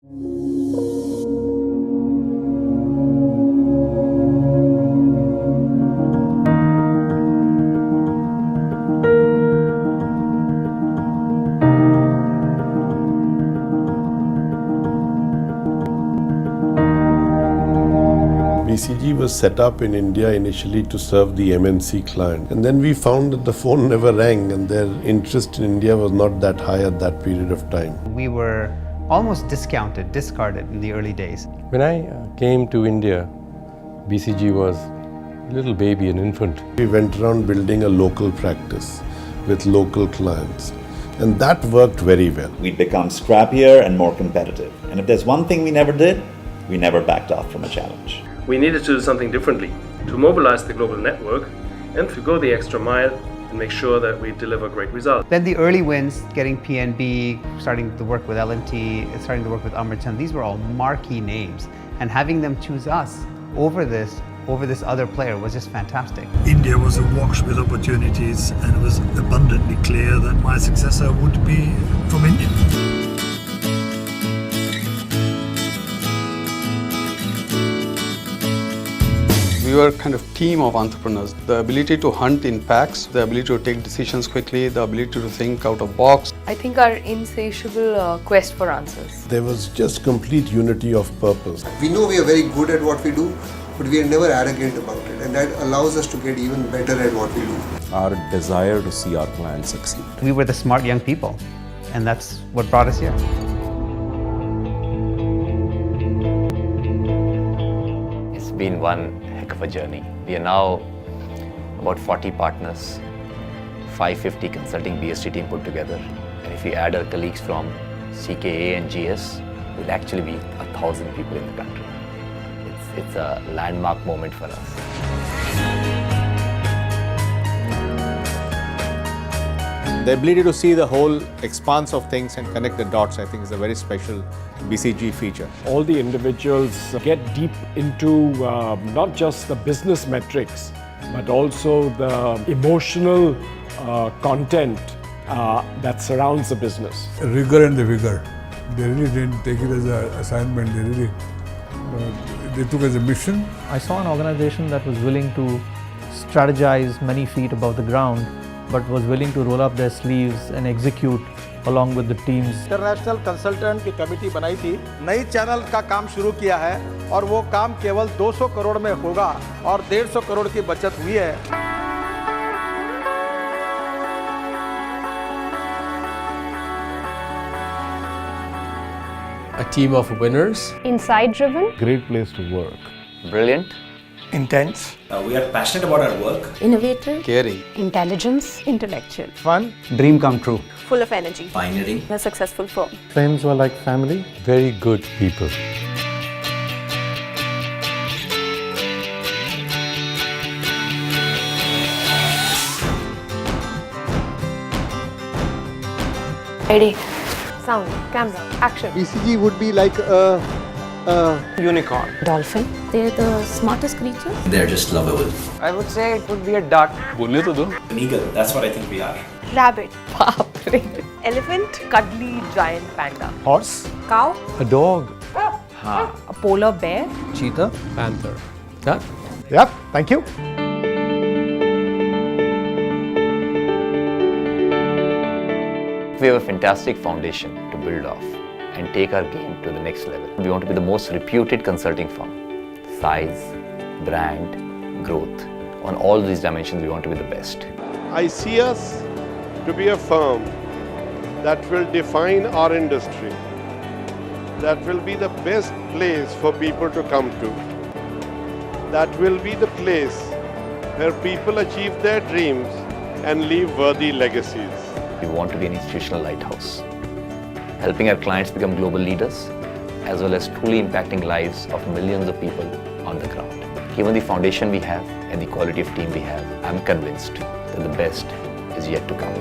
BCG was set up in India initially to serve the MNC client, and then we found that the phone never rang and their interest in India was not that high at that period of time. We were almost discounted, discarded in the early days. When I came to India, BCG was a little baby, an infant. We went around building a local practice with local clients, and that worked very well. We'd become scrappier and more competitive. And if there's one thing we never did, we never backed off from a challenge. We needed to do something differently, to mobilize the global network and to go the extra mile and make sure that we deliver great results. Then the early wins, getting PNB, starting to work with L&T, starting to work with Amritan, these were all marquee names. And having them choose us over this other player was just fantastic. India was awash with opportunities, and it was abundantly clear that my successor would be from India. We were kind of team of entrepreneurs. The ability to hunt in packs, the ability to take decisions quickly, the ability to think out of box. I think our insatiable quest for answers. There was just complete unity of purpose. We know we are very good at what we do, but we are never arrogant about it, and that allows us to get even better at what we do. Our desire to see our clients succeed. We were the smart young people, and that's what brought us here. It's been one heck of a journey. We are now about 40 partners, 550 consulting BST team put together. And if we add our colleagues from CKA and GS, we'll actually be 1,000 people in the country. It's a landmark moment for us. The ability to see the whole expanse of things and connect the dots, I think, is a very special BCG feature. All the individuals get deep into not just the business metrics, but also the emotional content that surrounds the business. Rigor and the vigor. They really didn't take it as an assignment. They really they took it as a mission. I saw an organization that was willing to strategize many feet above the ground, but was willing to roll up their sleeves and execute along with the teams. International consultant की committee बनाई थी, नई channel का काम शुरू किया है और वो काम केवल 200 करोड़ में होगा और 150 करोड़ की बचत हुई है. A team of winners. Insight-driven. Great place to work. Brilliant. Intense. We are passionate about our work. Innovative. Caring. Intelligence. Intellectual. Fun. Dream come true. Full of energy. Pioneering. A successful firm. Friends were like family. Very good people. Ready. Sound, camera, action. BCG would be like a Unicorn. Dolphin. They're the smartest creatures. They're just lovable. I would say it would be a duck. बोलने तो दो. An eagle, that's what I think we are. Rabbit. Elephant. Cuddly giant panda. Horse. Cow. A dog. A polar bear. Cheetah. Panther. Yeah. Yep, thank you. We have a fantastic foundation to build off and take our game to the next level. We want to be the most reputed consulting firm. Size, brand, growth. On all these dimensions, we want to be the best. I see us to be a firm that will define our industry, that will be the best place for people to come to, that will be the place where people achieve their dreams and leave worthy legacies. We want to be an institutional lighthouse, helping our clients become global leaders, as well as truly impacting lives of millions of people on the ground. Given the foundation we have and the quality of team we have, I'm convinced that the best is yet to come.